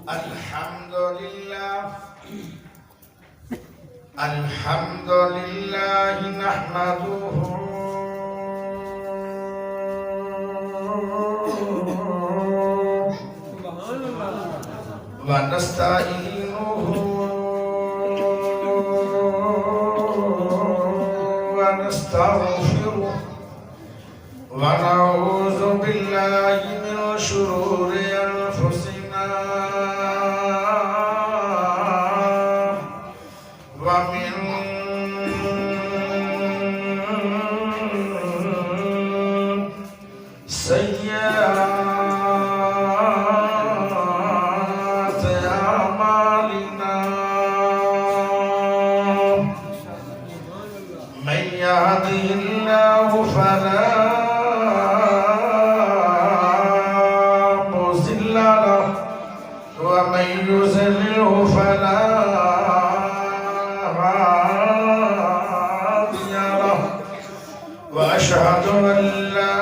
الحمد لله نحمده ونستعينه ونستغفره ونعوذ بالله من شرور أنفسنا ومن سيئات أعمالنا من يهده الله فلا مضل له ومن يضلله فلا هادي له وأشهد أن لا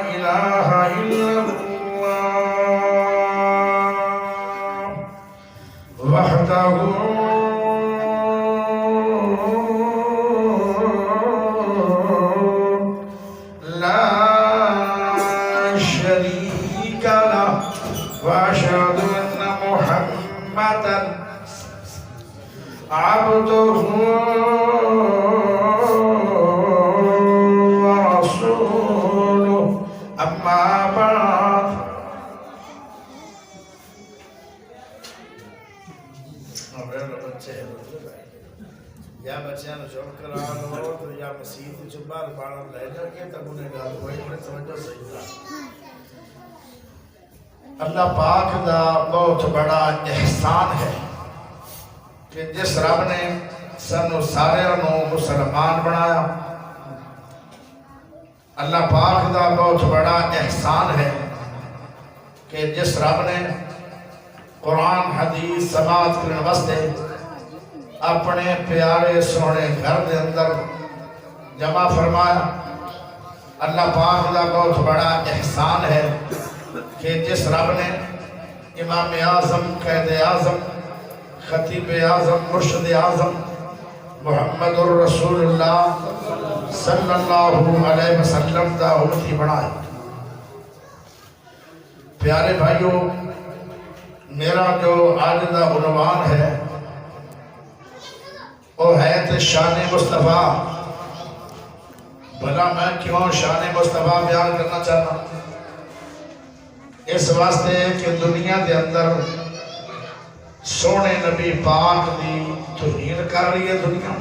إله إلا الله وحده لا شريك له وأشهد أن محمدا عبده ورسوله أما بعد یا بچیاں نو چپ کرا لو تو یا مسیح چ باہر باہر لے جا کے تب انہیں گل ہوئی میں سمجھو صحیح تھا اللہ پاک دا بہت بڑا احسان ہے کہ جس رب نے سانو سارے نو مسلمان بنایا اللہ پاک دا بہت بڑا احسان ہے کہ جس رب نے قرآن حدیث سماعت کرنے واسطے اپنے پیارے سونے گھر دے اندر جمع فرمایا اللہ پاک دا بہت بڑا احسان ہے کہ جس رب نے امام اعظم قائد اعظم خطیب اعظم مرشد اعظم محمد الرسول اللہ صلی اللہ علیہ وسلم دا امتی بنایا پیارے بھائیوں میرا جو آج دا عنوان ہے وہ ہے تو شان مصطفیٰ بھلا میں کیوں شان مصطفیٰ بیان کرنا چاہتا اس واسطے کہ دنیا دے اندر سونے نبی پاک دی توہین کر رہی ہے دنیا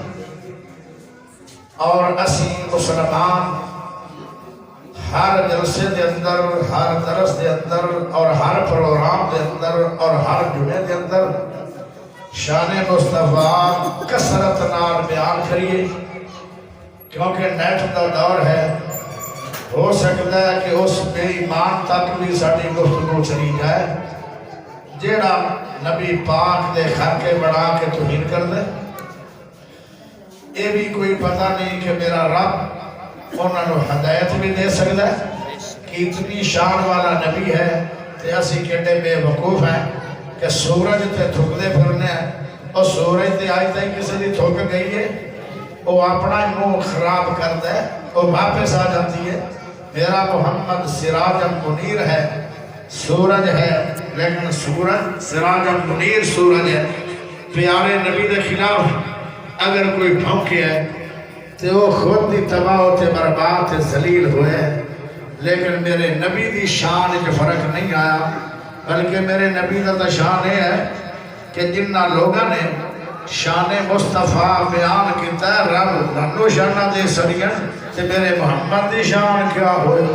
اور اسی مسلمان ہر جلسے دے اندر ہر درس دے اندر اور ہر پروگرام دے اندر اور ہر جمعے دے اندر شان مصطفیٰ کثرت نال بیان کریے کیونکہ نیٹ دا دور ہے ہو سکتا ہے کہ اس بے ایمان تک بھی ساڑی گفتگو چلی جائے جیڑا نبی پاک دے گھر کے بڑھا کے توہین کر دے یہ بھی کوئی پتہ نہیں کہ میرا رب انہوں نے ہدایت بھی دے سکتا ہے کہ اتنی شان والا نبی ہے کہ اسی کیڑے بے وقوف ہیں کہ سورج تے تھک دے پھرنے ہیں اور سورج تے آئی تائی کسی دی تھک گئی ہے وہ اپنا منہ خراب کر دے وہ واپس آ جاتی ہے میرا محمد سراج منیر ہے سورج ہے لیکن سورج سراج منیر سورج ہے پیارے نبی دے خلاف اگر کوئی بھونکے ہے تو وہ خود دی تباہ تے برباد تے ذلیل ہوئے لیکن میرے نبی دی شان کے فرق نہیں آیا بلکہ میرے نبی دا شان ہے کہ جنہ لوگوں نے شان مصطفیٰ بیان کیتا ہے رب لنو شانہ دے سڑیاں تے میرے محمد دی شان کیا ہوئے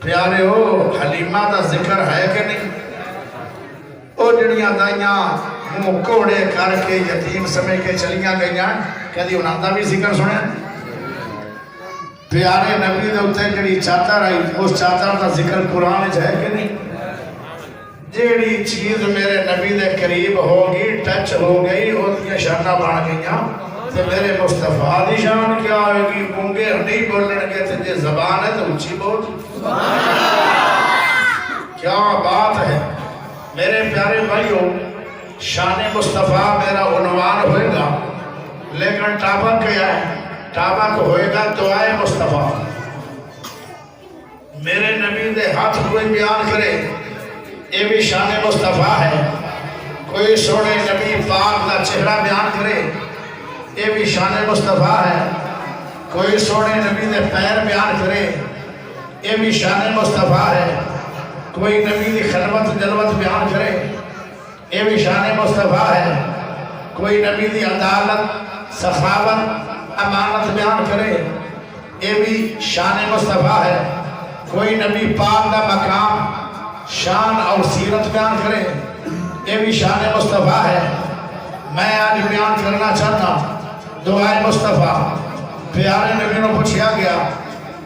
پیارے ہو حلیمہ دا ذکر ہے کہ نہیں او جڑیاں دائیاں منہ کوڑے کر کے یتیم سمے کے چلیاں گئیاں کہہ دی انہاں دا بھی ذکر سنیں پیارے نبی دے ہوتے جڑی چادر آئی اس چادر دا ذکر قرآن ہے کہ نہیں جیڑی چیز میرے نبی دے قریب ہوگی ٹچ ہو گئی وہ دیا شانہ بان گئیاں تے میرے مصطفیٰ دی شان کیا ہوئے گی گونگے نہیں بولن گے تے زبان ہے تو اچھی بول کیا بات ہے میرے پیارے بھائیوں، شان مصطفیٰ میرا عنوان ہوئے گا، لیکن ٹاپک کیا ہے؟ ٹاپک ہوئے گا دعائے مصطفیٰ۔ میرے نبی دے ہاتھ کوئی بیان کرے یہ بھی شان مصطفیٰ ہے، کوئی سونے نبی پاک دا چہرہ بیان کرے یہ بھی شان مصطفیٰ ہے، کوئی سونے نبی دے پیر بیان کرے یہ بھی شان مصطفیٰ ہے، کوئی نبی دی خلوت جلوت بیان کرے یہ بھی شان مصطفیٰ ہے، کوئی نبی دی عدالت سخاوت امانت بیان کرے یہ بھی شان مصطفیٰ ہے، کوئی نبی پاک دا مقام شان اور سیرت بیان کرے یہ بھی شان مصطفیٰ ہے۔ میں آج بیان کرنا چاہتا دعائے مصطفیٰ۔ پیارے نبی نے پوچھا گیا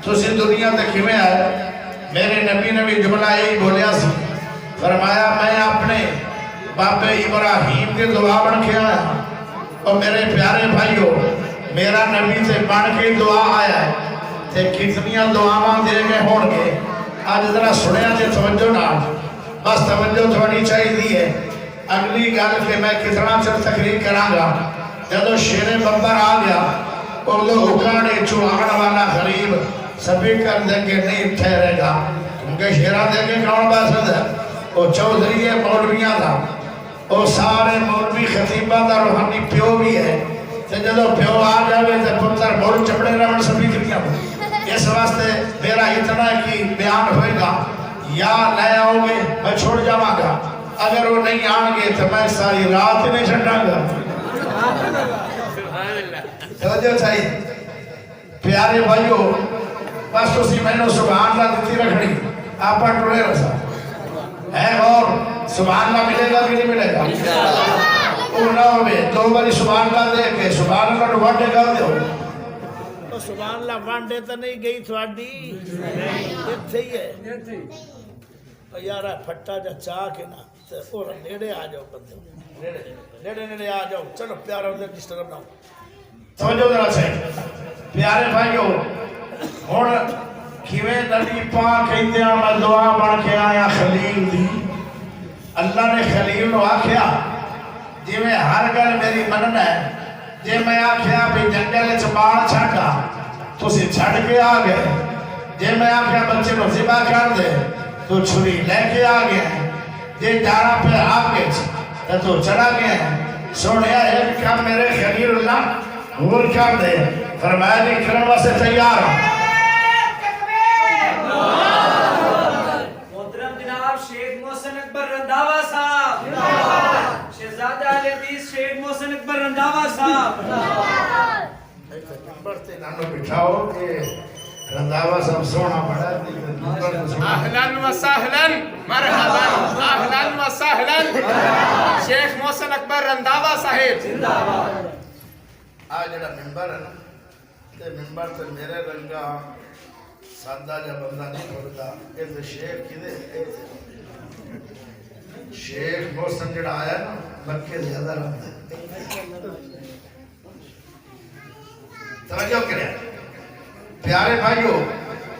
تو اسی دنیا تے کیویں آئے؟ میرے نبی نے بھی جملہ یہی بولیا سی، فرمایا میں اپنے باپ ابراہیم کے دعا بن کے آیا، اور میرے پیارے بھائیوں میرا نبی سے بن کے دعا آیا ہے تے کتنیاں دعاواں دے گئے ہون گے۔ آج ذرا سنیا جے توجہ نہ، بس توجہ تھوڑی چاہیے ہے۔ اگلی گل کہ میں کتنا چر تقریر کراں گا، جدو شیر بمبر آ گیا اردو اکاڑے چوہان والا غریب سبھی کر دیں گے نہیں ٹھہرے گا، کیونکہ شیرہ دیں گے کون باسد ہے؟ وہ چودھری مولویاں تھا، وہ سارے مولوی خطیبہ دا روحانی پیو بھی ہے، جدو پیو آ جاوے تے پتر بول چپڑے رہن سبھی کریاں۔ اس واسطے میرا اتنا کی بیان ہوئے گا، یا لے آؤ گے میں چھوڑ جاواں گا، اگر وہ نہیں آن گے تو میں ساری رات نہیں چھڑاں گا۔ توجہ چاہیے پیارے بھائیوں، بس اسی میں نے سبحان اللہ دیتی رکھنی، آپ پر ٹوڑے رسا ہے، اور سبحان اللہ ملے گا بھی نہیں ملے گا؟ انہوں میں دو باری سبحان اللہ دے کے سبحان اللہ نو وانڈے گا دے ہو، سبحان اللہ وانڈے تو نہیں گئی تھوڑی اتھے ہی ہے یارہ پھٹا جا چاہ کے نا اور نیڑے آ جاؤ بندے، نیڑے نیڑے آ جاؤ، چلو پیارا ہوتے ڈسٹرب نہ ہو۔ توجہ ذرا سے پیارے بھائیو، ہن کیویں نبی پاک کہندے ہیں میں دعا بن کے آیا خلیل دی، اللہ نے خلیل نو آکھیا جی میں ہر گل میری مننا ہے، جی میں آکھیا بھی جنگل وچ بال چھڈا تسی چھڈ کے آ گئے، جی میں آکھیا بچے نو ذبح کر دے تو چھری لے کے آ گئے، جی جانا پہ آپ کے تو چلا گئے، سوڑیا ایک کام میرے خلیل اللہ غور کر دے، فرمایا جی کرن واسطے تیار ہوں۔ محترم جناب شیخ محسن اکبر رنداوا صاحب، شہزادہ اہل حدیث شیخ محسن اکبر رنداوا صاحب، نمبر تے نانو بٹھاؤ کہ رنداوا صاحب سونا پڑا اہلاً و سہلاً مرحباً، اہلاً و سہلاً شیخ محسن اکبر رنداوا صاحب۔ آج جڑا ممبر ہے نا تے ممبر تے میرے رنگا سادہ جا بندہ نہیں پڑتا، یہ تے شیخ کدے شیخ محسن جڑا آیا نا مکے زیادہ رہتا ہے۔ توجہ کریں پیارے بھائیو،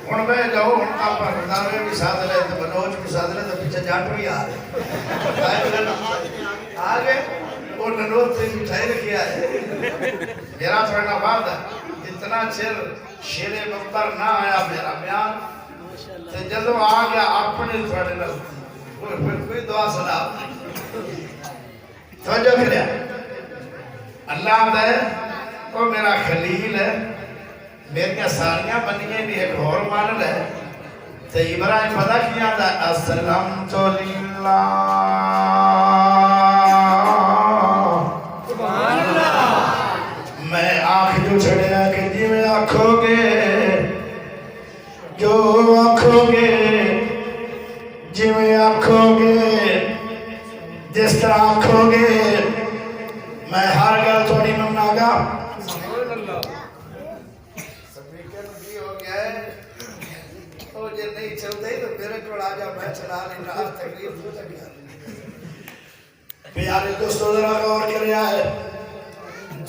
ہن میں جاؤ ہن آپ رنداوے بھی ساتھ لے تے بلوچ بھی ساتھ لے تے پیچھے جاٹ بھی آ رہے آگے اور ننوت سے مٹھائی رکھی آئے۔ میرا تھوڑا بات ہے اتنا چر شیر بمبر نہ آیا میرا بیان تے جدو آ گیا اپنے تھوڑے نہ کوئی دعا سلام نہیں۔ توجہ کریا اللہ دے وہ میرا خلیل ہے، میرے ساریاں بنیاں بھی ایک اور مانل ہے تے ابراہیم پتہ کیا تھا اسلمت للہ میں آنکھ جو چھڑیا کہ جی میں آنکھو گے جو آنکھو گے جی میں آنکھو گے جس طرح آنکھو گے میں ہر گل تھوڑی مننا گا۔ سپیکر بھی ہو گیا ہے اور یہ نہیں چلتے تو میرے کو آ جا میں چلا لینا آپ تکلیف ہو سکیا۔ پیارے دوستو ذرا غور کر رہا ہے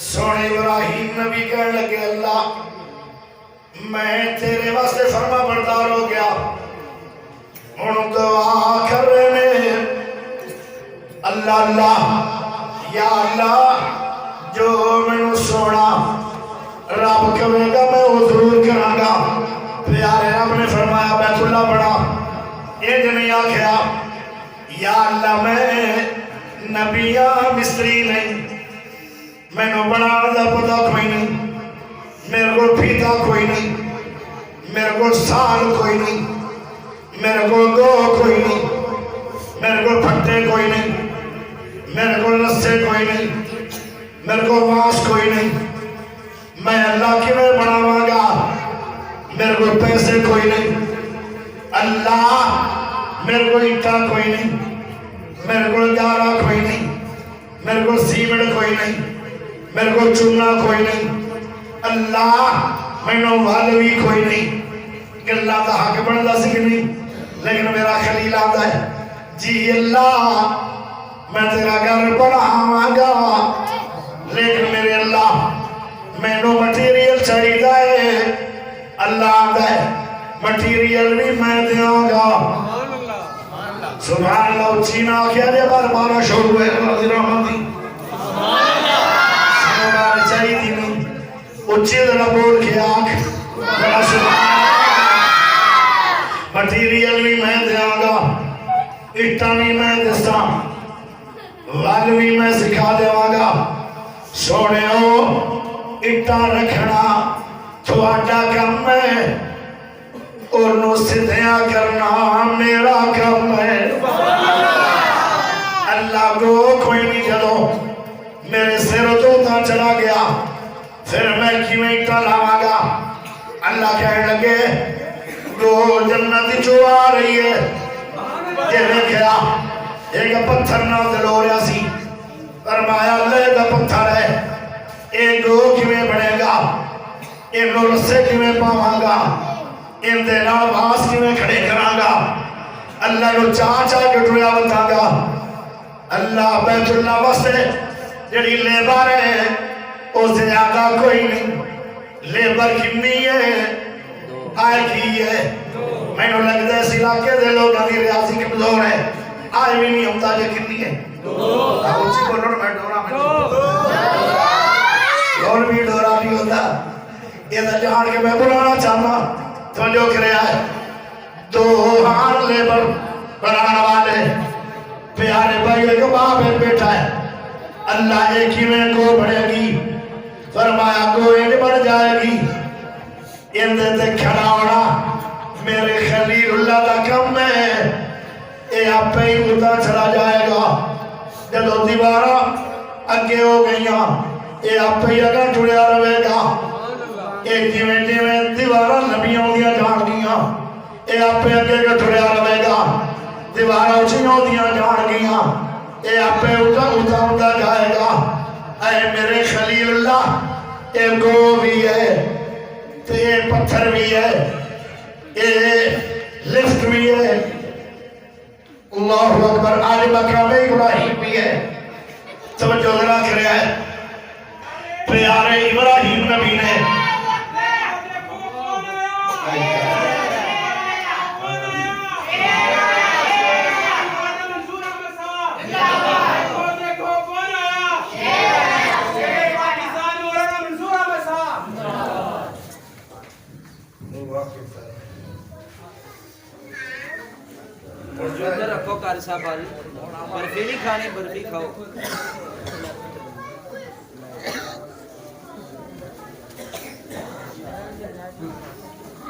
سونے ابراہیم نبی کہنے لگے اللہ میں تیرے واسطے فرما بردار ہو گیا ہن دعا اللہ اللہ یا اللہ جو میں سونا رب کہے گا میں وہ ضرور کراں گا پیارے رب نے فرمایا بیت اللہ بڑا یہ نہیں آکھیا یا اللہ میں نبیاں مصری نہیں میں نو بنانے دا پتہ کوئی نہیں میرے کو پھیتا کوئی نہیں میرے کو سال کوئی نہیں میرے کو گو کوئی نہیں میرے کو پھٹے کوئی نہیں میرے کو رسے کوئی نہیں میرے کو واس کوئی نہیں میں اللہ کی میں بناواں گا میرے کو پیسے کوئی نہیں اللہ میرے کو اٹھا کوئی نہیں میرے کو گارا کوئی نہیں میرے کو سیمنٹ کوئی نہیں میرے کو چونا کوئی نہیں اللہ میں نو والوی کوئی نہیں کہ اللہ کا حق بندا سی نہیں لیکن میرا خلیل آتا ہے جی اللہ میں تیرا گھر بناواں گا لیکن میرے اللہ میں نو مٹیریل چاہیدا ہے اللہ آتا ہے مٹیریل بھی میں دیاں گا سبحان اللہ چینا کیا دے بار بارہ شروع ہے رضی رحمت دی سبحان چاہی دی نہیں اچھی ذرا بول کے آنکھ بڑا سبحان مٹیریل بھی میں دیاں گا اٹھا بھی میں دستا وال بھی میں سکھا دیواں گا سوڑے ہو اٹھا رکھنا تھوڑا کم ہے اور نو سدھیاں کرنا میرا کم ہے اللہ کو کوئی نہیں جلو میرے سر تو چلا گیا پھر میں کیوں اٹھا لاواں گا اللہ کہنے لگے وہ جنت جو آ رہی ہے یہ دیکھیا ایک پتھر نہ دلو رہا سی فرمایا اللہ دا پتھر ہے ایک گو کیویں بنے گا ایک نو رسے کیویں پاواں گا ان دے نال باس کیویں کھڑے کراں گا اللہ نو چاہ چاہ کے ٹریا بتا گا اللہ بیت اللہ واسطے جڑی لیبر ہے اس سے زیادہ کوئی نہیں لیبر کتنی ہے آئے کی ہے میں نو لگتا ہے اس علاقے دے لوگ ابھی ریاضی کمزور ہے آئے بھی نہیں ہوتا یہ کتنی ہے آپ اچھی بولو میں ڈورا میں اور بھی ڈورا نہیں ہوتا یہ تو جان کے میں بلانا چاہتا تو جو کرے آئے دو ہار لیبر بنانا والے پیارے بھائی ایک باپ ایک بیٹا ہے اللہ ایک ہی میں کو بڑھے گی فرمایا کو ایک بڑھ جائے گی ان دیتے کھڑا ہونا میرے خلیل اللہ دا کم ہے اے آپ پہ ہی مدہ چلا جائے گا جدو دیوارہ اگے ہو گئیاں اے آپ پہ ہی اگر جڑیا رہے گا ایک جیویں دیوارہ نبیوں دیا جان گیا اے آپ پہ اگے جڑیا رہے گا دیوارہ اچھیوں دیا جان گیا اے آپ پہ اٹھا جائے گا اے میرے خلیل اللہ اے گو بھی ہے اے پتھر بھی ہے اے لفٹ بھی ہے اللہ اکبر آل مقام ابراہیم بھی ہے توجہ ذرا کرے ہے پیارے ابراہیم نبی نے رکھو قاری صاحب آلی برفی نہیں کھانی برفی کھاؤ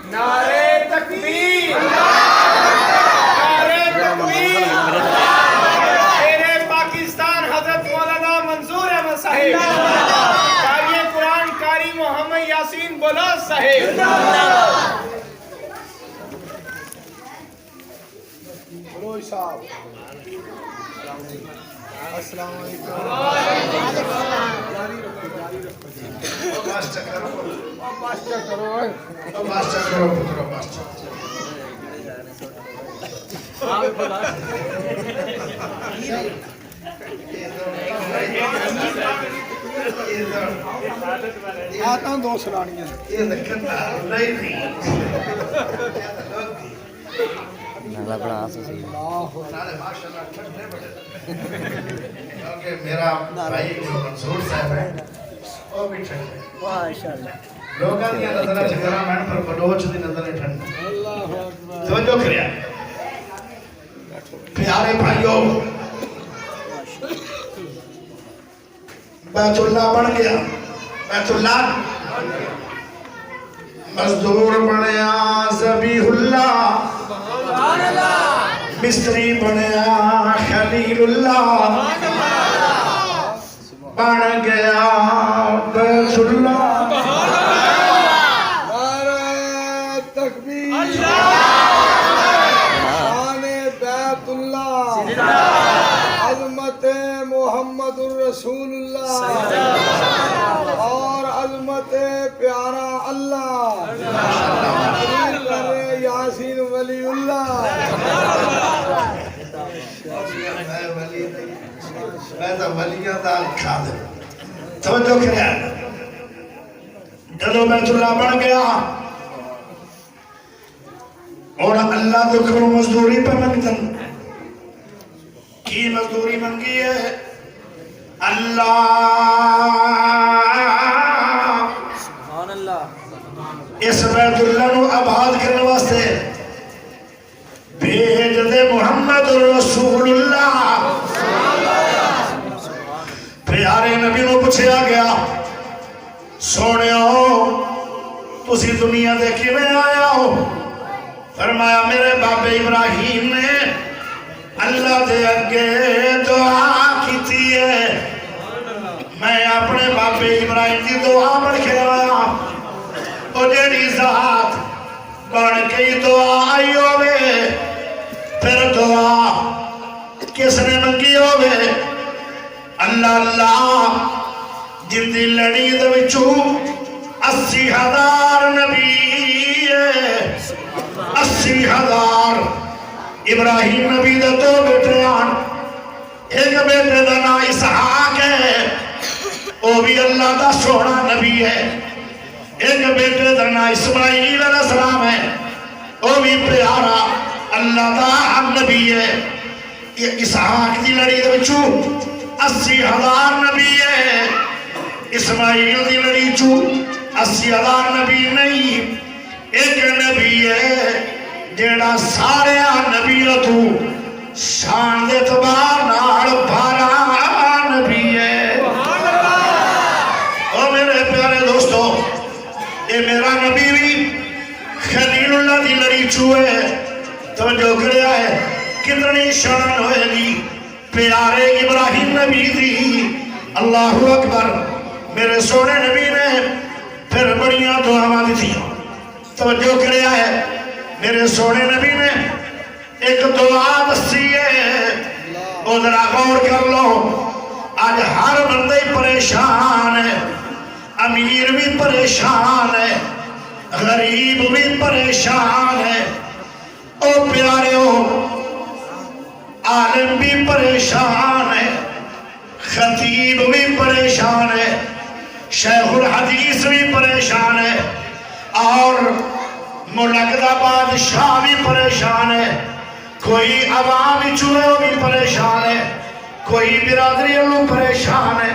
نعرے تکبیر نعرے تکبیر شیر پاکستان حضرت مولانا منظور احمد صاحب قاری قرآن قاری محمد یاسین بلوچ صاحب بلوچ صاحب السلام علیکم باشا کرو پتر باشا آتا دو سلانیاں یہ لکھن نہیں نالے ماشاءاللہ ٹھنڈے بڑے کیونکہ میرا بھائی جو منصور صاحب ہے وہ بھی ٹھنڈے لوگاں دیا نظرہ چکرہ میں پر بلوچ دی نظریں ٹھنڈے توجہ کریا پیارے بھائیوں بیت اللہ بن گیا بیت اللہ مزدور بنیا ذبیح اللہ مستری بنیا خلیل اللہ بن گیا بیت اللہ نعرہ تکبیر شان بیت اللہ عظمت محمد الرسول اللہ اور عظمت پیارا اللہ یاسین ولی اللہ میں تو ولیہ دال خادم توجہ کریا جدو بیت اللہ بن گیا اور اللہ تو کرو مزدوری پہ منگتن کی مزدوری منگی ہے اللہ اس بیت اللہ نو آباد کرنے واسطے بھیج دے محمد رسول اللہ پیارے نبی نو پوچھا گیا سونے ہو تسی دنیا دیکھی میں آیا ہو فرمایا میرے باب ابراہیم نے اللہ دے اگے دعا کیتی ہے میں اپنے باب ابراہیم دی دعا پڑھ کے آیا او جیڑی ذات بڑھ کے دعا آئی ہوئے پھر دعا کس نے منگی ہوئے اللہ اللہ جن دی لڑی دے وچوں 80,000 نبی 80,000 ابراہیم نبی دے 2 بیٹے آن ایک بیٹے دا نام اسحاق ہے وہ بھی اللہ دا سونا نبی ہے ایک بیٹے دا نام اسماعیل علیہ السلام ہے وہ بھی پیارا اللہ دا نبی ہے اسحاق دی لڑی دے وچوں 80,000 نبی ہے اسماعیل دی لڑی چوں 80,000 نبی نہیں ایک نبی ہے جیڑا سارے نبیوں تو شان دے اعتبار نال بھارا نبی ہے او میرے پیارے دوستو اے میرا نبی بھی خلیل اللہ دی لڑی چوں ہے توجہ کریا ہے کتنی شان ہوئے گی پیارے ابراہیم نبی دی اللہ اکبر میرے سونے نبی نے پھر بڑیاں دعاواں دی تھی توجہ کریا ہے میرے سونے نبی نے ایک دعا دسی ہے او ذرا غور کر لو آج ہر بندے پریشان ہے امیر بھی پریشان ہے غریب بھی پریشان ہے او پیارے ہو عالم بھی پریشان ہے خطیب بھی پریشان ہے شیخ الحدیث بھی پریشان ہے اور ملکدہ بادشاہ بھی پریشان ہے کوئی عوام چوہے بھی پریشان ہے کوئی برادری اللہ پریشان ہے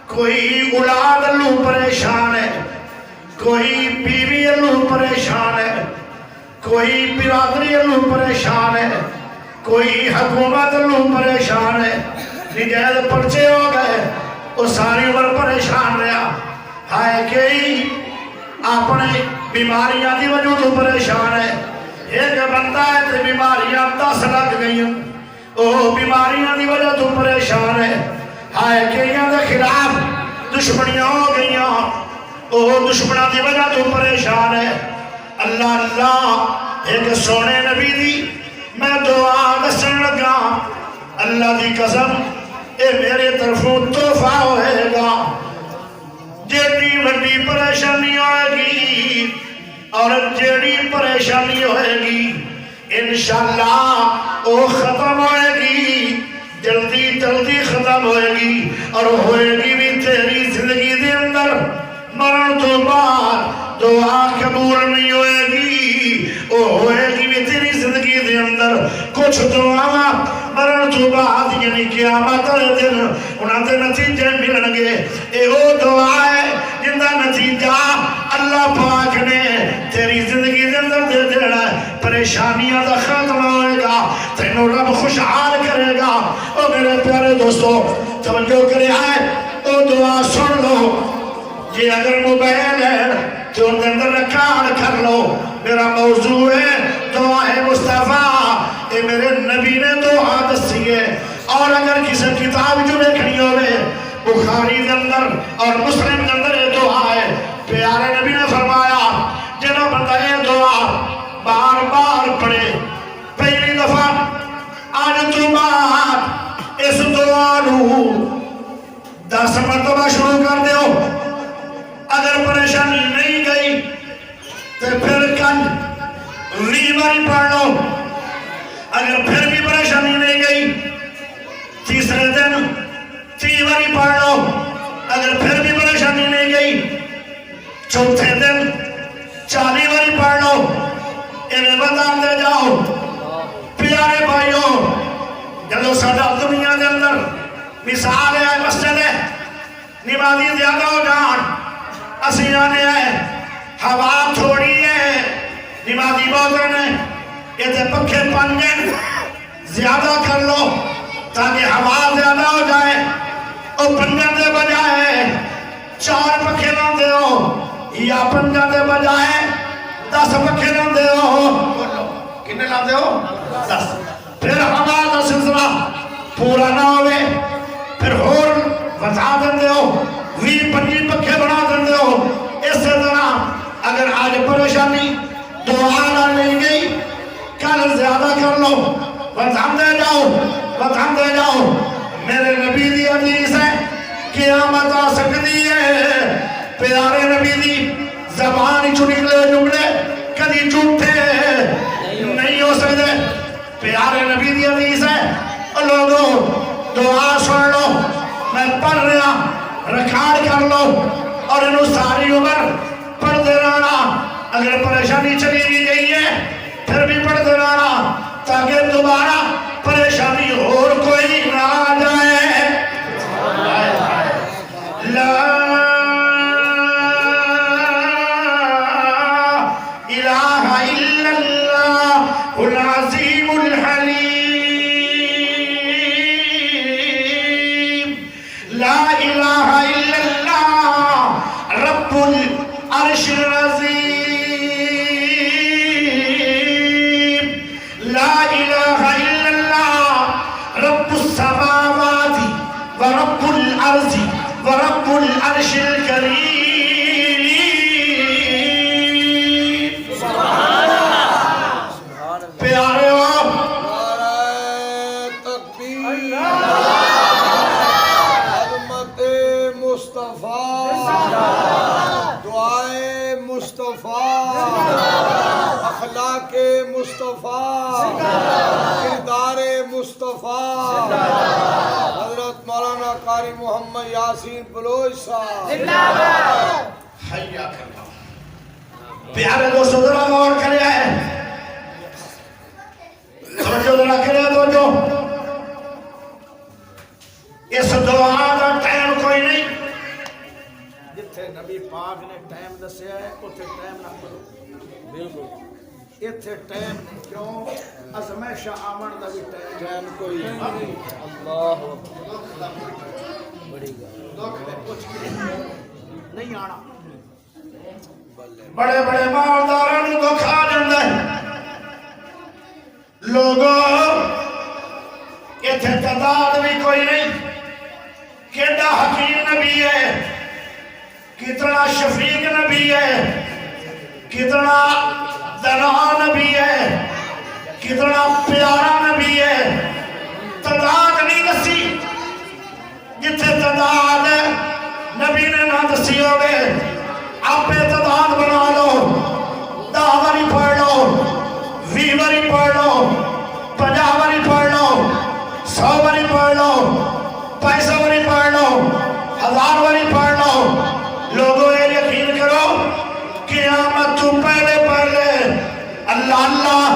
کوئی اولاد اللہ پریشان ہے کوئی بیوی اللہ پریشان ہے کوئی برادری اللہ پریشان ہے کوئی حکومت اللہ پریشان ہے نجائز پرچے ہو گئے وہ ساری عمر پریشان رہا ہائے کئی اپنے بیماریاں دی وجہ تو پریشان ہے ایک بندہ ہے تے بیماریاں 10 لگ گئی وہ بیماریاں دی وجہ تو پریشان ہے ہائے کئیاں دے خلاف دشمنیاں ہو گئیاں وہ دشمناں دی وجہ تو پریشان ہے اللہ اللہ ایک سونے نبی دی میں دعا دسن لگا اللہ دی قسم اے میرے طرفوں تحفہ ہوئے گا جیڑی وڈی پریشانی ہوئے گی اور جیڑی پریشانی ہوئے گی انشاءاللہ وہ ختم ہوئے گی جلدی جلدی ختم ہوئے گی اور ہوئے گی بھی تیری زندگی دے اندر مرن تو بعد دعا قبول نہیں ہوئے گی وہ ہوئے گی بھی تیری زندگی دے دے اندر کچھ دعاواں مرن تو بعد یعنی قیامت والے دن انہاں دے نتیجے ملن گے اے او دعا ہے جن دا نتیجہ اللہ پاک نے تیری زندگی دے اندر دے دینا ہے پریشانیاں دا خاتمہ ہوئے گا تینوں رب خوشحال کرے گا او میرے پیارے دوستو توجہ کرے آئے او دعا سن لو یہ اگر موبائل ہے تو ان کے اندر ریکارڈ کر لو میرا موضوع ہے دعا مصطفیٰ اے میرے نبی نے دعا دسی ہے اور اگر کسی کتاب جو دیکھنی ہوئے بخاری کے اندر اور مسلم کے اندر یہ دعا ہے پیارے نبی نے فرمایا جنہوں بندہ یہ دعا بار بار پڑھے پہلی دفعہ آج تو بعد اس دعا نو 10 مرتبہ شروع کر دیو اگر پریشانی نہیں گئی تو پھر کل 20 باری پڑھ لو اگر پھر بھی پریشانی نہیں گئی تیسرے دن 30 باری پڑھ لو اگر پھر بھی پریشانی نہیں گئی چوتھے دن 40 باری پڑھ لو انہیں بتاتے جاؤ پیارے بھائیوں جدو ساڈا دنیا کے اندر مثال ہے مسجد ہے نمازی زیادہ ہو جان اسی آنے آئے ہوا تھوڑی ہے نمازی بہت رہنے یہ تے پکھے پنجن زیادہ کر لو تاکہ ہوا زیادہ ہو جائے اور پنجن دے بجائے 4 پکھے نہ دے ہو یا پنجن دے بجائے 10 پکھے نہ دے ہو کنے نہ دے ہو 10 پھر ہوا دا سلسلہ پورا نہ ہوئے پھر اور بتا دے ہو 20-25 پکھے بنا دے ہو اس طرح اگر آج پریشانی دعا نہ نہیں گئی کل زیادہ کر لو بتا دے جاؤ میرے نبی دی حدیث ہے قیامت آ سکتی ہے پیارے نبی دی زبان چو نکلے جملے کدی جھوٹے نہیں ہو سکتے پیارے نبی دی حدیث ہے لوگوں دعا سن لو میں پڑھ رہا ریکارڈ کر لو اور انہوں ساری عمر پڑھتے رہنا اگر پریشانی چلی بھی گئی ہے پھر بھی پڑھتے رہنا تاکہ دوبارہ پریشانی اور کوئی نہ آ جائے لا الہ الا اللہ العظیم الحلیم لا الہ الا اللہ رب العرش العظیم لا الہ الا اللہ رب السماوات ورب الارض ورب العرش الکریم پیارے ہو نعرہ تکبیر عظمت مصطفیٰ دعائے مصطفیٰ اخلاق مصطفیٰ کردار مصطفیٰ حضرت مولانا قاری محمد یاسین بلوچ صاحب حیا کرنا پیارے دوستو ذرا غور کرے ہیں توجہ ذرا کرے توجہ اس دعا کا ٹائم کوئی نہیں جتھے نبی پاک نے ٹائم دسیا ہے اتھے ٹائم نہ کرو بالکل اتھے ٹائم نہیں کیوں ازمائش آمن دا بھی ٹائم کوئی نہیں اللہ بڑی نہیں آنا بڑے بڑے مالداروں نے تو کھا جاندے لوگوں اتھے تعداد بھی کوئی نہیں کیڑا حکیم نبی ہے کتنا شفیق نبی ہے کتنا دلال نبی ہے کتنا پیارا نبی ہے تعداد نہیں دسی جتھے تعداد نبی نے نہ دسی ہوگے آپ تعداد بنا لو 10 باری پڑھ لو 20 باری پڑھ لو 50 باری پڑھ لو 100 باری پڑھ لو 500 باری پڑھ لو 1000 باری پڑھ لو لوگوں یہ یقین کرو قیامت تو پہلے اللہ اللہ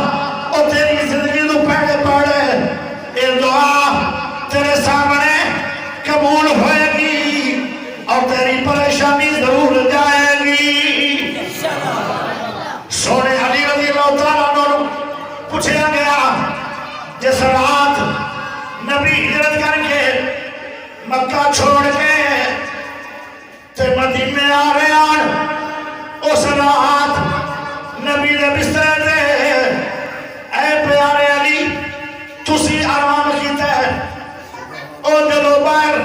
اور تیری زندگی جس رات نبی ہجرت کر کے مکہ چھوڑ کے تے مدینے آ رہے ہیں، اس رات نبی دے بسترے تے اے پیارے علی تسی آرام کیتا ہے، او جدو باہر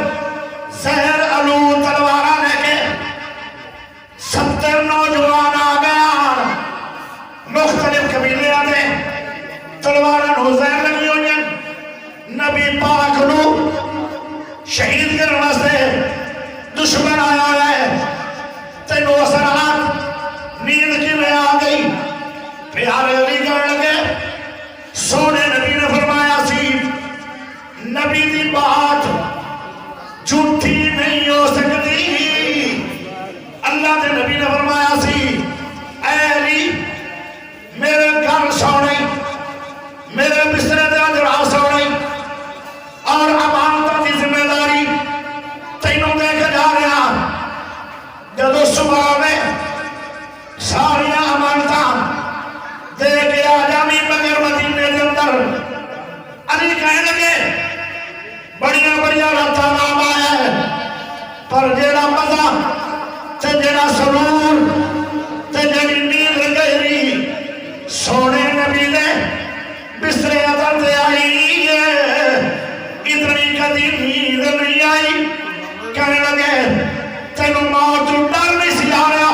زہر علو تلوارہ لے کے 70 نوجوان آ گیا، مختلف قبیلے آتے تلوارہ نو زہر لگی ہوئی ہیں، نبی پاک نو شہید کرنے واسطے دشمن آیا ہے، تینوں اثرات نیند کی میں آ گئی، پیارے علی کرنے لگے سونے نبی نے فرمایا سی نبی دی بات جھوٹی نہیں ہو سکتی، اللہ دے نبی نے فرمایا سی اے علی میرے گھر سونے میرے بسترے دے اندر سونے اور امانتوں کی ذمہ داری تینوں دے کے جا رہا، جدو صبح میں ساری امانتاں دے کے آ جامی مگر مدینے دے اندر علی کہنے لگے بڑیاں بڑیاں راتاں نام آیا ہے پر جیڑا مزہ تے جیڑا سرور تے جیڑی نیند گہری سونے نبی نے بسترے اندر دے آئی ہے، اتنی کدی نیند نہیں آئی، کہنے لگے تینوں موت ڈر نہیں سی آ رہا،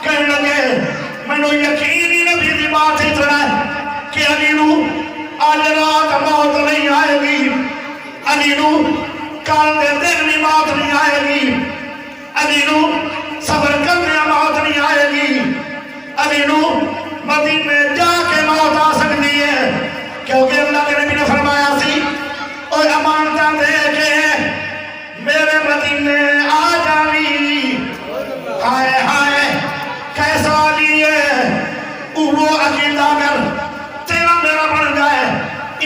کہنے لگے مینوں یقین ہی نبی دی بات اتنا ہے کہ علی نو آج رات موت نہیں آئے گی، علی نو کل دے دن بھی موت نہیں آئے گی، علی نو صبر کرنے موت نہیں آئے گی، علی نو مدینے جا کے موت آ سکتی ہے، کیونکہ اللہ کے نبی نے فرمایا سی اور امانتاں دے کے میرے مدینے آ جاوی، ہائے ہائے کیسا علی ہے، وہ عقیدہ کر تیرا میرا بن جائے،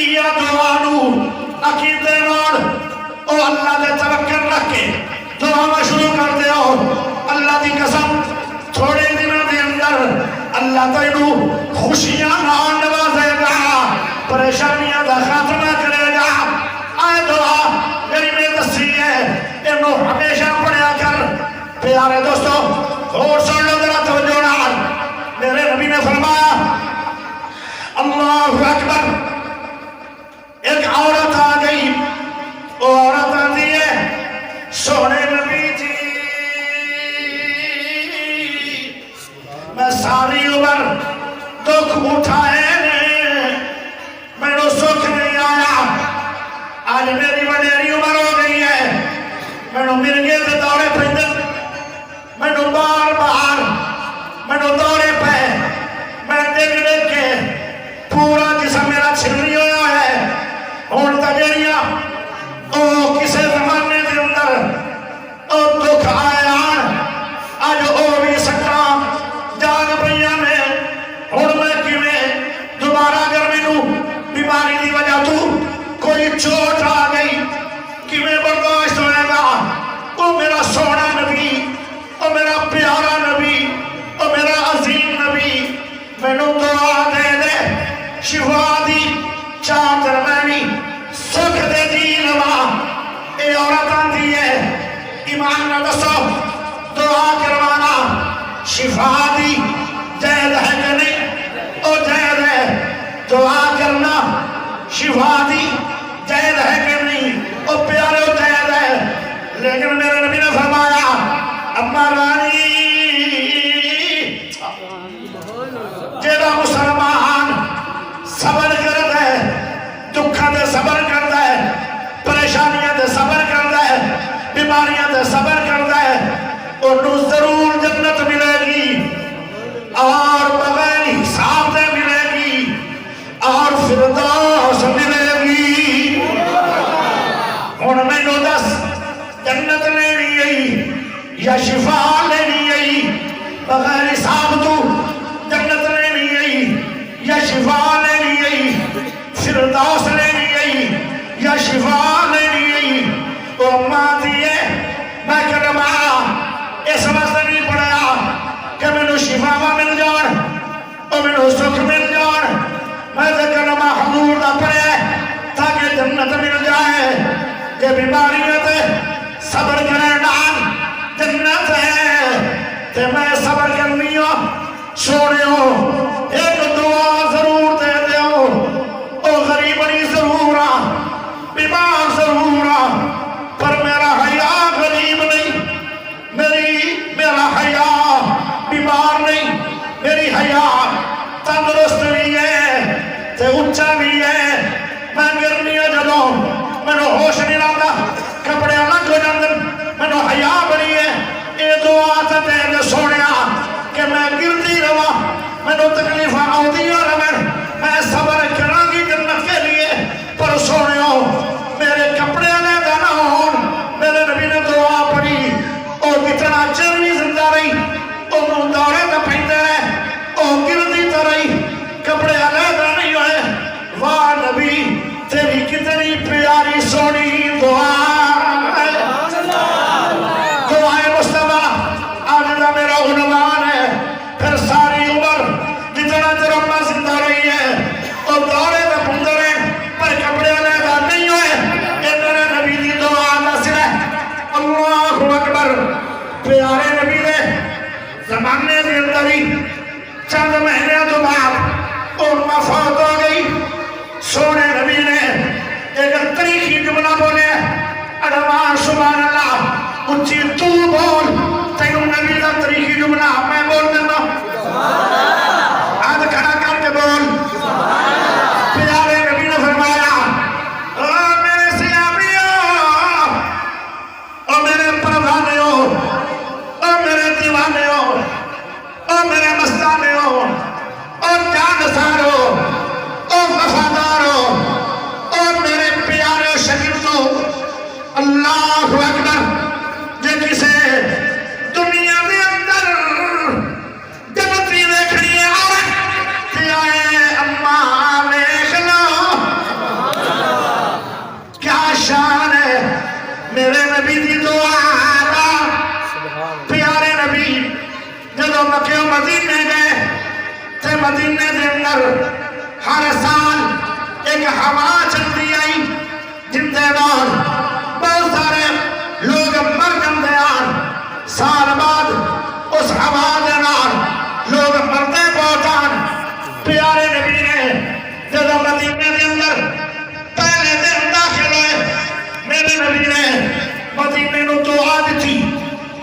یا دعانو عقیدے نال او اللہ دے توکل رکھ کے دعا شروع کر دے ہو، اللہ دی قسم تھوڑے دنوں دے اندر اللہ تینوں خوشیاں نال نوازے گا، پریشانیاں دا خاتمہ کرے گا، آئے دعا میری میں دسی ہے انہوں ہمیشہ پڑھیا کر، پیارے دوستو اور سن لو ذرا توجہ نال، میرے نبی نے فرمایا اللہ اکبر، ایک عورت آ گئی، وہ عورت آتی ہے سونے نبی جی میں ساری عمر دکھ اٹھائے میں نے سکھ نہیں آیا، آج میری وڈیری عمر ہو گئی ہے، میں نے مرگے دے دورے پہ میں نے بار بار میں نے دورے پہ میں دیکھ دیکھ کے پورا جسم میرا چھلنی ہوا ہے، ہون تجریہ او کسے زمانے دے اندر او دکھ آیا آج او بھی سکرام جاگ پہیاں میں، ہون میں کیویں دوبارہ اگر میں نو بیماری دی وجہ تو کوئی چوٹ آ گئی کیویں برداشت ہوئے گا، او میرا سونا نبی، او میرا پیارا نبی، او میرا عظیم نبی میں نو دعا دے دے، شفا دی چاہت رمینی سکھ دے دی لما، اے عورت آندھی ہے ایمان نہ دسو دعا کروانا شفا دی جائد ہے کہ نہیں، او جائد ہے دعا کرنا شفا دی جائد ہے کہ نہیں، او پیارے او جائد ہے، لیکن میرے نبی نے فرمایا اما رانی جیڑا مسلمان صبر کرتا ہے، دکھاں دے صبر کرتا ہے، پریشانیاں دے صبر کرتا ہے، بیماریاں دے صبر کرتا ہے، انہوں ضرور جنت ملے گی اور بغیر حساب دے ملے گی اور فردوس ملے گی، ہن مینوں دس جنت لینی ہے یا شفا لینی ہے، بغیر حساب تو جنت لینی ہے یا شفا لینی ہے، فردوس لینی ہے یا شفا لینی ہے، وہ اماں دیئے میں کلمہ اس واسطے نہیں پڑھیا کہ میں نو شفا مل جان اور میں نو سکھ مل جان، میں کلمہ حضور دا پڑھیا ہے اڈوان سبحان اللہ اچھی تو بول تینوں نبی دا طریقی جملہ میں بول دینا آدھ کھڑا کر کے بول پیارے نبی نے فرمایا او میرے سیابیوں او میرے پروانیوں او میرے دیوانیوں او میرے مستانیوں او جانساروں او وفاداروں او میرے پیارے شکرتوں اللہ اکبر جے کسے دنیا دے اندر جنتی دیکھنی ہے عورت کہ آئے اماں دیکھ لو کیا شان ہے میرے نبی دی دعا دا پیارے نبی جدو مکہ و مدینے گئے تے مدینے دے اندر ہر سال ایک ہوا چلتی آئی جن دے نال بہت سارے لوگ مر جاندے آن سال بعد اس ہوا دے نال لوگ مرتے بہت آن پیارے نبی نے جدو مدینے دے اندر پہلے دن داخل ہوئے میرے نبی نے مدینے نو دعا دیتی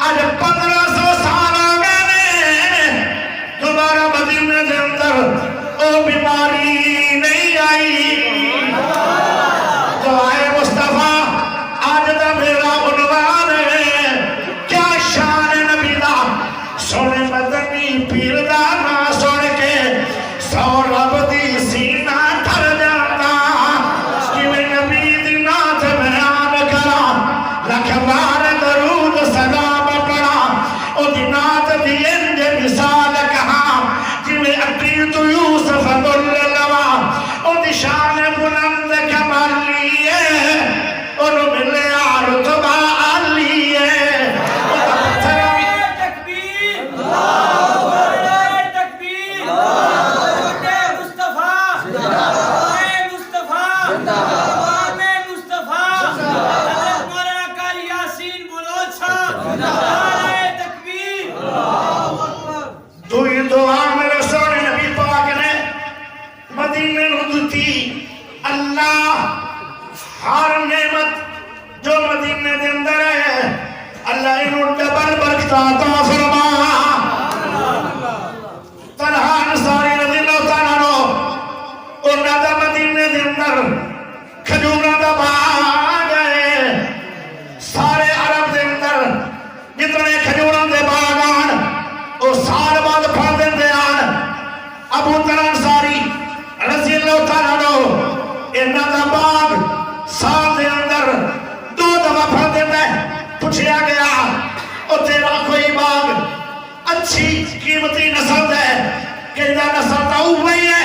آج 1500 سال ہو گئے دوبارہ مدینے دے اندر او بیماری نہیں آئی دعائے مصطفیٰ آج دا میرا عنوان ہے کیا شان نبی دا سونے مدنی پیر دا نا سوڑ کے سو رب دی سینہ ٹھر جاتا کیویں نبی دی نات بیان کرا لکھ بار درود سلام پڑا او دی نات دی انج مثال کہا کیویں اقیت یوسف دل لوا او دی شان بلند کمالی ہے انہوں ملے رتبہ علی ہے تکبیر اللہ تکبیر مصطفیٰ مصطفیٰ مصطفیٰ حضرت مولانا قاری یاسین بلوچ صاحب تکبیر تو یہ دعا میرے سونے نبی پاک نے مدینے نو دتی اللہ ہر نعمت جو مدینے دے اندر ہے اللہ انہوں ڈبل برکت عطا فرما طلحہ انصاری رضی اللہ تعالیٰ عنہ انہاں دا مدینے دے اندر کھجوراں دا باغ ہے سارے عرب دے اندر جتنے کھجوراں دے باغ آن او سال بعد پھل دیندے آن ابو طلحہ انصاری رضی اللہ تعالیٰ عنہ انہاں دا باغ سال دے اندر 2 دفعہ پھل دیتا ہے پوچھیا گیا او تیرا کوئی باغ اچھی قیمتی نسل ہے کہ دا نسل تا ہوئی ہے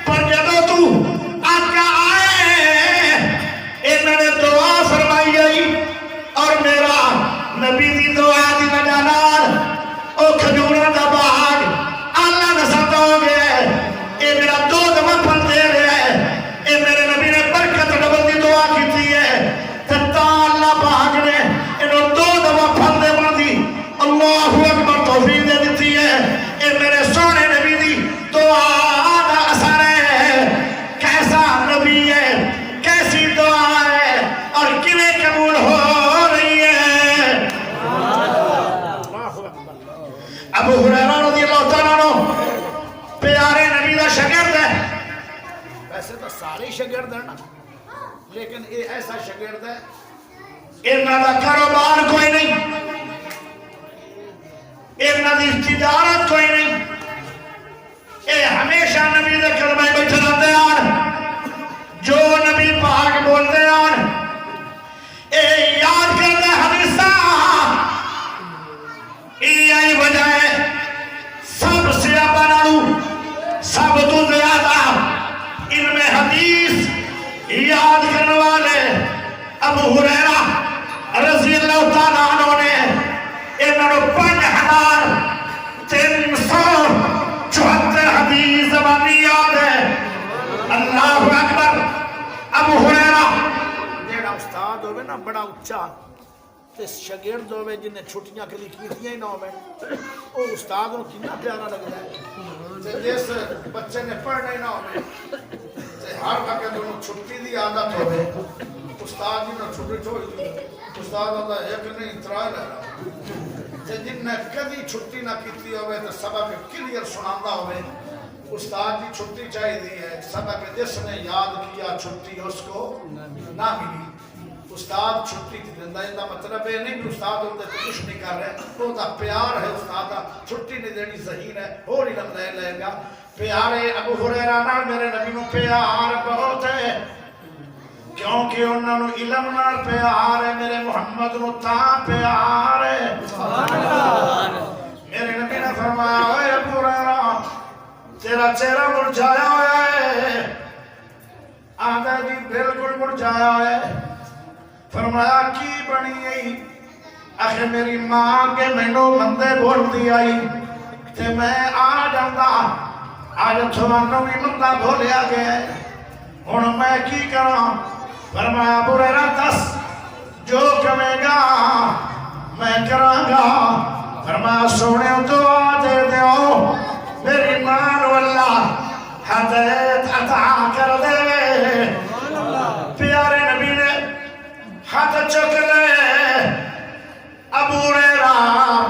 پر جدو تو آقا آئے انہوں نے دعا فرمائی گئی اور میرا نبی دی دعا دی وجہ نال او کھجوراں دا باغ اللہ نسل تا ہو گیا ہے اے میرا 2 دفعہ پھل دے رہا ہے اے میرے نبی نے برکت ڈبل دی دعا کی ہے تتا اللہ پاک نے انہوں 2 دفعہ پھل دے بن دی اللہ اکبر توفیق دے دیتی ہے اے میرے سونے نبی دی دعا دا اثر ہے کیسا نبی ہے کیسی دعا ہے اور کیویں قبول ہو رہی ہے ابو ہریرہ رضی اللہ تعالیٰ عنہ پیارے نبی دا شاگرد ہے ویسے تو سارے شاگرد ہیں نا لیکن یہ ایسا شاگرد ہے انہاں دا کاروبار کوئی نہیں انہاں دی تجارت کوئی نہیں اے ہمیشہ نبی دے کلمہ بیٹھے رہتے ہیں جو نبی پاک بولتے ہیں اے یاد کرتے حدیثہ یہی وجہ ہے سب سے بناڑو سب تو زیادہ علم حدیث یاد کرنے والے ابو ہریرہ رضی اللہ تعالیٰ عنہ نے انہوں 5374 حدیث زبانی یاد ہے اللہ اکبر ابو ہریرہ جیڑا استاد ہوئے نا بڑا اچھا تے شاگرد ہوئے جنہیں چھٹیاں کلی کیتیاں ہی نہ ہوئے وہ استاد کو کتنا پیارا لگ رہا ہے تے جس بچے نے پڑھنا ہی نہ ہوئے تے ہر وقت انہوں چھٹی دی عادت ہوئے استاد جی نے چھٹی چھوڑ دی استاد آتا ایک نہیں ترا لے رہا جن نے کبھی چھٹی نہ کیتی ہوئے تو سبق کلیئر سناتا ہوئے استاد جی چھٹی چاہیے دی ہے سبق جس نے یاد کیا چھٹی اس کو نہ ملی استاد چھٹی کی دندہ یہ مطلب ہے نہیں کہ استاد ہوتے تو کچھ نہیں کر رہے تو دا پیار ہے استاد دا چھٹی نہیں دینی ذہین ہے اور ہی لگ لے گا پیارے ابو ہریرہ نال میرے نبی نو پیار بہت ہے کیونکہ انہوں نے علم نال پیار ہے میرے محمد نو تاں پیار ہے میرے نبی نے فرمایا اے ابو ہریرہ تیرا چہرہ مرجھایا ہوا ہے آدھا جی بالکل مرجھایا ہے فرمایا کی بنی گئی آخر میری ماں کے مینوں بندے بول دی آئی تے میں آ جاندہ آج تھوانوں بھی مندہ بھولیا گیا ہے ہن میں کی کراں فرمایا ابو ہریرہ دس جو کمے گا میں کراں گا فرمایا سونے دعا دے دیو میری مان واللہ ہدایت عطا کر دے پیارے نبی نے ہاتھ چک لے ابو ہریرہ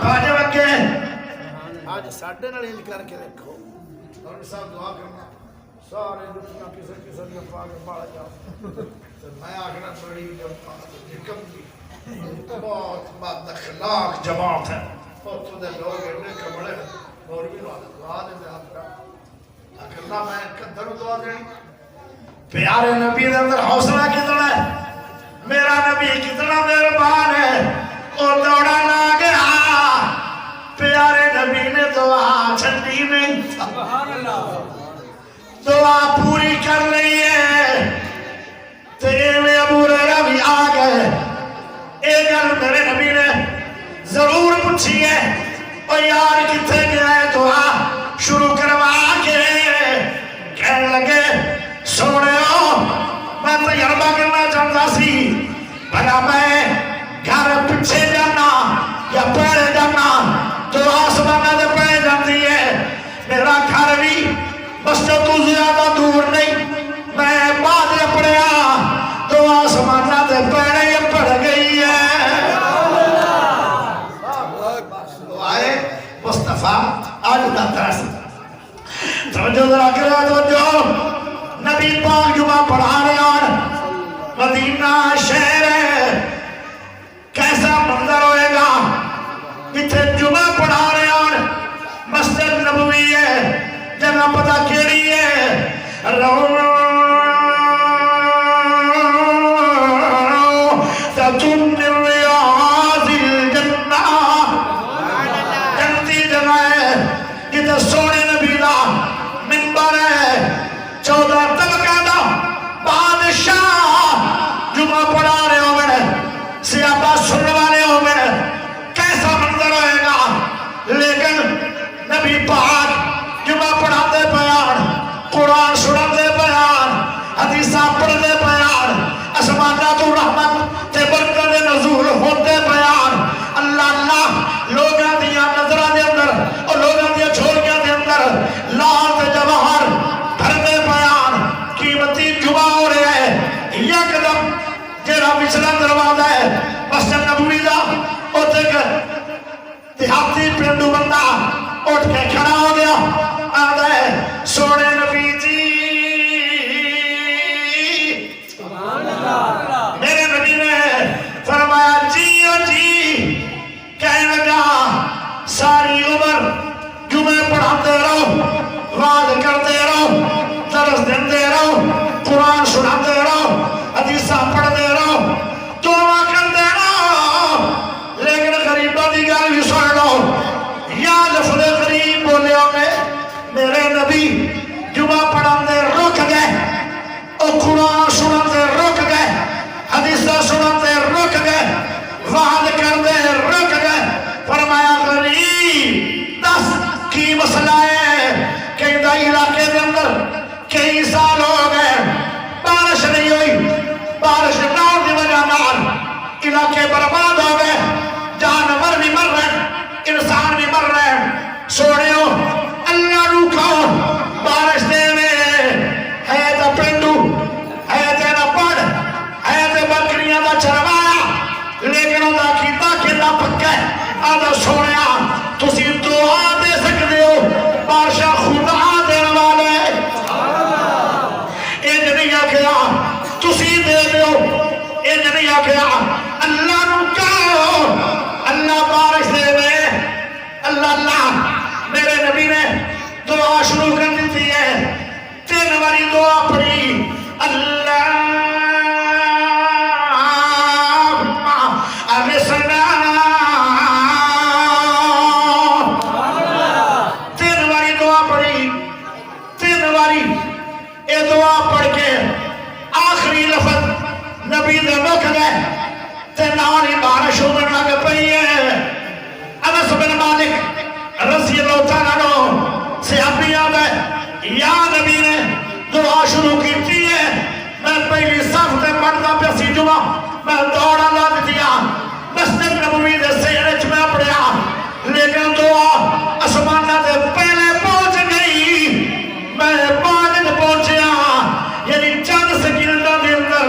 بھاج وکے آج ساڑھے نال انج کر کے دیکھو اور صاحب دعا کرنا سارے دنیا کسے کسے دیا پاک بڑھ جاؤ میں آگنا بڑی نکم بھی بہت بد اخلاق جماعت ہے اور تو دے لوگ اتنے کمڑے اور بھی دعا دے آپ کا اکلا میں قدر دعا دینی پیارے نبی دے اندر حوصلہ کتنا ہے میرا نبی کتنا مہربان ہے اور دوڑا نہ گیا پیارے نبی نے دعا چھٹی نہیں دعا پوری کر لی ہے تیرے میں ابو ہریرہ بھی آ گئے ایک گل میرے نبی نے ضرور پوچھی ہے اور یار کتنے گیا ہے دعا شروع کروا کے کہنے لگے سونے ہو میں تجربہ کرنا چاہتا سی بھلا میں گھر پیچھے جانا یا پہلے جانا تو آسمانہ دے پہلے جاتی ہے میرا گھر بھی مسجد تو زیادہ دور نہیں میں بعد پڑھیا تو آسمانہ دے پہلے پڑھ گئی ہے دعائے مصطفیٰ آج دا ترس توجہ ذرا کرو توجہ نبی پاک جمعہ پڑھا رہے ہیں مدینہ شہر ہے کیسا منظر ہوئے گا جتھے جمعہ پڑھا رہے ہیں مسجد نبوی ہے جگہ پتہ کیڑی ہے روضۃ من ریاض الجنہ جنتی جگہ ہے جتھے سونے نبی دا منبر ہے 14 طبقہ دا بادشاہ جمعہ پڑھا رہے ہو میں سیابہ سننے والے ہو میں کیسا منظر ہوئے گا لیکن نبی پاک جمعہ پڑھاتے بیان قرآن سناتے بیان حدیثہ پڑھتے بیان اسمانات الرحمت تے برکت نزول ہوتے بیان اللہ اللہ لوگاں دیا نظرہ دے اندر اور لوگاں دیا چھوڑیاں دے اندر لال تے جواہر بھرتے بیان قیمتی جمعہ ہو رہے ہیں یک دم جیڑا پچھلا دروازہ ہے مسجد نبوی دا اور دیہاتی پرندو بندہ اٹھ کے کھڑا ہو گیا آدھا ہے سونے نبی جی میرے نبی نے فرمایا جی اور جی کہنے لگا ساری عمر جمعے پڑھاتے رہو وعظ کرتے رہو درس دیتے رہو قرآن سناتے رہو حدیثہ پڑھتے رہو دعا کرتے رہو لیکن غریبہ دی گل بھی سن لو یا لفظ غریب بولے ہوئے میرے نبی جمعہ پڑھاتے رک گئے اور قرآن سناتے رک گئے حدیثہ سناتے رک گئے وعد کرتے رک گئے فرمایا غریب دس کی مسئلہ ہے کہ دا علاقے دے اندر کئی سال ہو گئے بارش نہیں ہوئی بارش نہ ہونے وجہ نال علاقے برباد ہو گئے جانور بھی مر رہے انسان بھی مر رہے سوڑیوں اللہ روکھو بارش دے میں ہے تا پرندو ہے تے نہ پڑھ ہے تے پکا ہے آدھا سونے تسی دعا دے سکتے ہو بادشاہ خدا دین والے انج نہیں آکھیا تسی دے دیو انج نہیں آکھیا اللہ نو کہو اللہ بارش دے دے اللہ میرے نبی نے دعا شروع کر دیتی ہے 3 باری دعا پڑھی اللہ اغثنا 3 باری دعا پڑھی 3 باری یہ دعا پڑھ کے آخری لفظ نبی دے مکھ گئے تے نال ہی بارش ہونے لگ پئی ہے انس بن مالک رضی اللہ تعالیٰ عنہ صحابی آب ہے یا نبی نے دعا شروع کی ہے میں پہلی صف تے پڑھتا پہ سی جمعہ میں دوڑا لا دیا مسجد نبوی دے سیرچ میں پڑھیا لیکن دعا اسمانہ دے پہلے پہنچ گئی میں باجد پہنچیا یعنی چند سکینٹوں کے اندر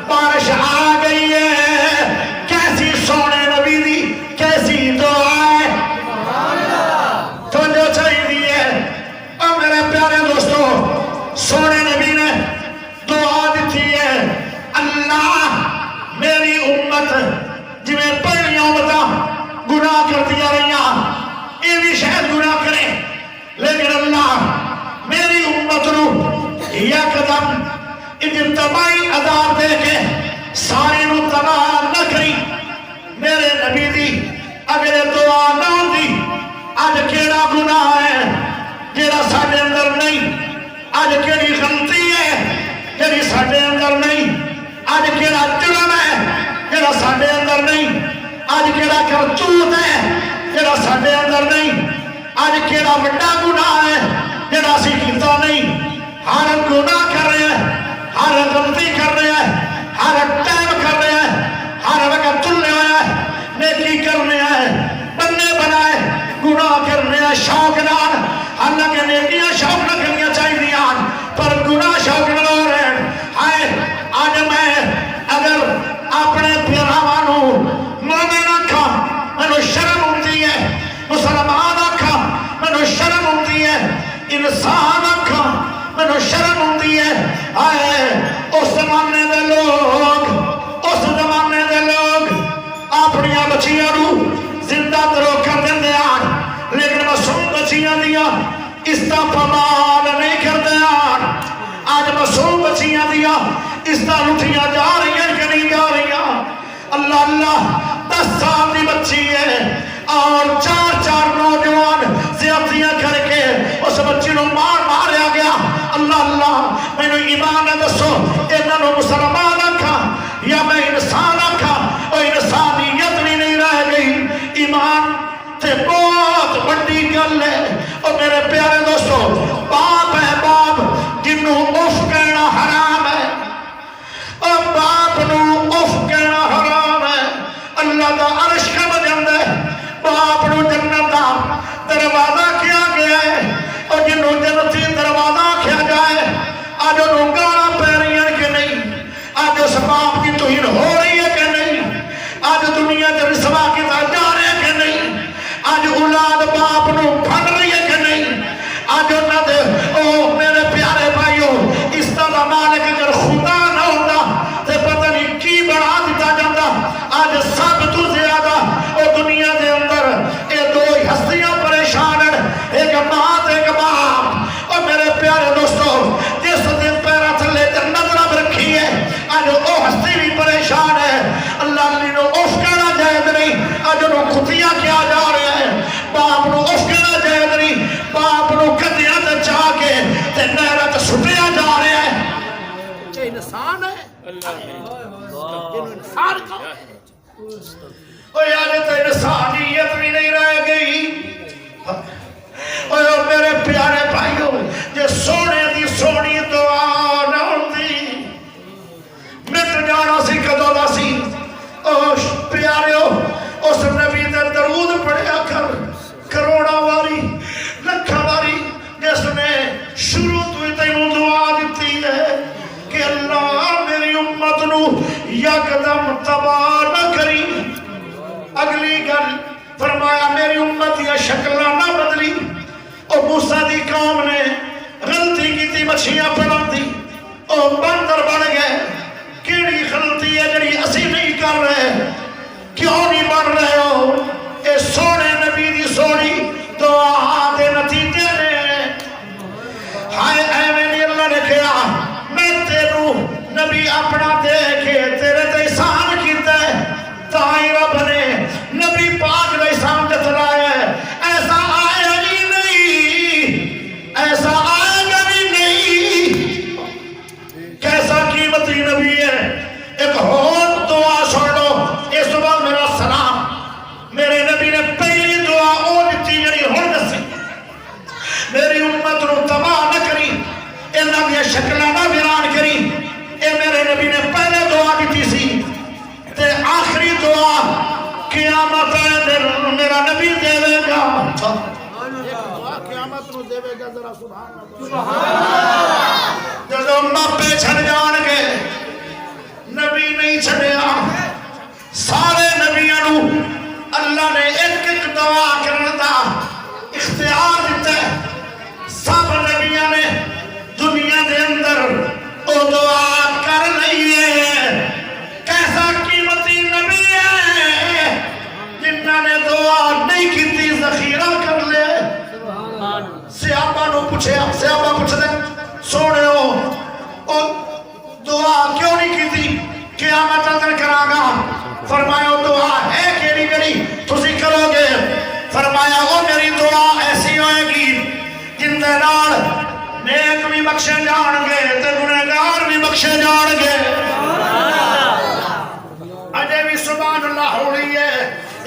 بارش آ گئی ہے کیسی سونے نبی دی کیسی دعا ہے تو جو چاہیے اور میرے پیارے دوستو سونے نبی نے دعا دیتی ہے اللہ میری امت جی میں پہلی امتہ گناہ کر دیا رہی یہ بھی شاید گناہ کرے لیکن اللہ میری امت نو یک دم اجتماعی عذاب دے کے سارے نو تباہ نہ کری میرے نبی دی اگر دعا نہ ہوتی آج کیڑا گناہ ہے جیڑا ساڑھے اندر نہیں آج کیڑی غلطی ہے جیڑی ساڑھے اندر نہیں آج کیڑا جرم ہے جیڑا ساڑھے اندر نہیں آج کیڑا کرتوت ہے جیڑا ساڑھے اندر نہیں آج کیڑا بڑا گناہ ہے جیڑا سی کیتا نہیں ہر گناہ کر رہے ہیں ہر غلطی کر رہے ہیں ہر ٹائم کر رہے ہیں ہر وقت تلنے ہوئے ہیں نیکی کرنے ہیں بننے بنائے گناہ کرنے ہیں شوق نال حالانکہ نیکیاں شوق نہ کرنیاں چاہیے پر گناہ شوق نہ ہو رہے ہیں ہائے آج میں اگر اپنے پیراوانوں مومن آکھا میں شرم ہوتی ہے مسلمان آکھا میں شرم ہوتی ہے انسان آکھا میں شرم ہوتی ہے آئے اس زمانے دے لوگ اپنی بچیاں نو زندہ ترو کر دیں دے آن لیکن معصوم بچیاں دیا اس دا پمال نہیں کر دے آن آج معصوم بچیاں دیا اس دا لٹھیاں جا رہی ہیں کہ نہیں جا رہی ہیں اللہ اللہ 10 سال دی بچی ہے اور 4 نوجوان زیادتیاں کر کے اس بچی نو ماریا گیا اللہ اللہ میں نے ایمان نہ دسو انہوں نے مسلمان آکھا یا میں انسان آکھا اور انسانیت بھی نہیں رہ گئی ایمان تے بہت بڑی گل ہے اور میرے پیارے دوستو باپ ہے باپ جنہوں اف کہنا حرام ہے اور باپ نو اف کہنا حرام ہے اللہ دا عرش کا بجند ہے باپ نو جنت دا دروازہ کیا گیا ہے اور جنہوں جنتی دروازہ کیا جائے آج انہوں گانا پہ رہی ہے کہ نہیں آج اس باپ کی توہین ہو رہی ہے کہ نہیں آج دنیا جب سوا کی جا رہے ہیں کہ نہیں آج اولاد باپ نو پھڑ رہی ہے کہ نہیں آج انہوں نے او میرے پیارے بھائیوں اس طرح مالک اگر خدا نہ ہوتا تو پتہ نہیں کی بڑھا دیتا جاتا آج سب تو زیادہ او دنیا دے اندر یہ 2 ہستیاں پریشان ہیں ایک ماں ایک باپ اور میرے پیارے دوستوں جس دن پیرا تھلے جنت رب رکھی ہے آج او ہستی بھی پریشان ہے اللہ علی نو اف کہنا جائز نہیں آج انہوں کھتیاں کیا جا رہے ہیں باپ نو اف کہنا جائز نہیں باپ نو کدیاں تے چاہ کے تے نہرت سٹیا جا رہے ہیں یہ انسان ہے یہ انسان کا اوہ یاد تو انسانیت بھی نہیں رہ گئی اوہ میرے پیارے بھائیوں جے سونے دی سونی دعا نہ ہوتی مٹ جانا سی کدو دا سی اوہ پیاریو اس نبی دے درود پڑھیا کر کروڑا واری لکھا واری جس نے شروع تو تینوں دعا دیتی ہے کہ اللہ میری امت نو یکدم تباہ نہ کری اگلی گل فرمایا میری امت یا شکل نہ بدلی. او موسیٰ دی قوم نے غلطی کی تھی مچھیاں پڑھن دی, او بندر بن گئے. کیڑی غلطی ہے جڑی اسی نہیں کر رہے؟ کیوں نہیں بن رہے ہو؟ اے سونے نبی دی سونی دعا دے نتیجے نے. ہائے ایویں نہیں اللہ نے کہا میں تینوں نبی اپنا دے کے تیرے تے احسان کیتا ہے, تائیں رب نے نبی پاک نے احسان جتلایا ہے. ایسا آیا ہی نہیں, ایسا آئے گا بھی نہیں. کیسا قیمتی نبی ہے. ایک اور دعا سن لو, اس وقت میرا سلام میرے نبی نے پہلی دعا او دیتی جڑی ہن دسی, میری امت نو تباہ نہ کری, انہاں دی شکلاں نہ ویران کری. اے میرے نبی نے پہلے دعا دیتی سی تے آخری دعا قیامت دن میرا نبی دے گا. قیامت نو دے گا. ذرا سبحان اللہ. جدو ماپے چھڑ جان گے نبی نہیں چھڑیا. سارے نبیاں نو اللہ نے ایک ایک دعا کرنے دا اختیار دیتا ہے. سب نبیاں نے دنیا دے اندر او دعا کر لئی ہے. کیسا قیمتی نبی ہے جنہاں نے دعا نہیں کیتی ذخیرہ کر لے. صحابہ نو پوچھے, صحابہ پوچھ دے سونے ہو او دعا کیوں نہیں کیتی؟ قیامت اندر کراں گا. فرمایا دعا ہے کیڑی جڑی تسی کرو گے؟ فرمایا وہ میری دعا ایسی ہوئے گی جن دے نال نیک بھی بخشے جان گے تے گنہگار بھی بخشے جان گے. اجے بھی سبحان اللہ ہو رہی ہے.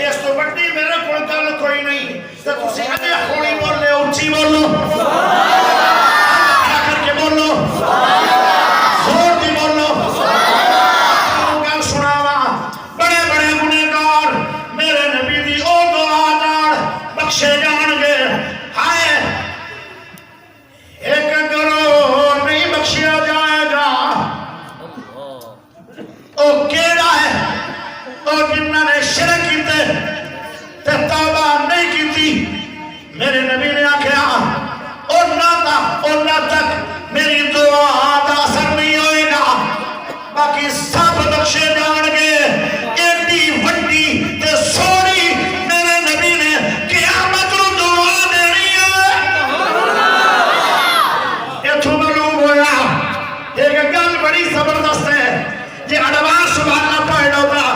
اس تو بڑی میرے کول گل کوئی نہیں تے تسی اجے ہولی بولے, اونچی بولو, کر کے بولو, زور دی بولو. گل سناوا بڑے بڑے گنہگار میرے نبی دی او دعا نال بخشے جان گے. ہائے ایک گروہ نہیں بخشیا جائے گا. او کیڑا ہے؟ او جنہاں نے شرک کیتے تے توبہ نہیں کیتی. میرے نبی نے آکھیا اونا تک میری دعا دا اثر نہیں ہوئے گا, باقی سب بخشے جان گے. ایڈی وڈی تے سونی میرے نبی نے قیامت نو دعا دینی ہے. ایتھوں معلوم ہویا ایک گل بڑی زبردست ہے. جی اڈوانس سبحان اللہ پڑھ لو تا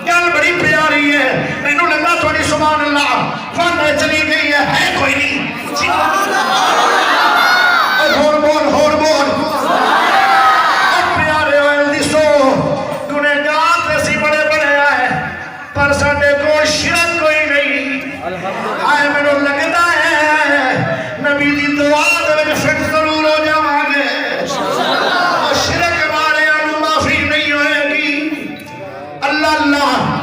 گل بڑی پیاری ہے. مینوں لگا تھوڑی سبحان اللہ فن چلی گئی ہے کوئی نہیں. ہور بول, ہور بول. پیارے ہوئے دیسو گنہگار تے سی بڑے بڑے آئے پر ساڈے کول شرک کوئی نہیں. آئے مینوں لگدا ہے نبی دی دعا دے وچ فٹ ضرور ہو جاواں گے. شرک والے نوں معافی نہیں ہوئے گی. اللہ اللہ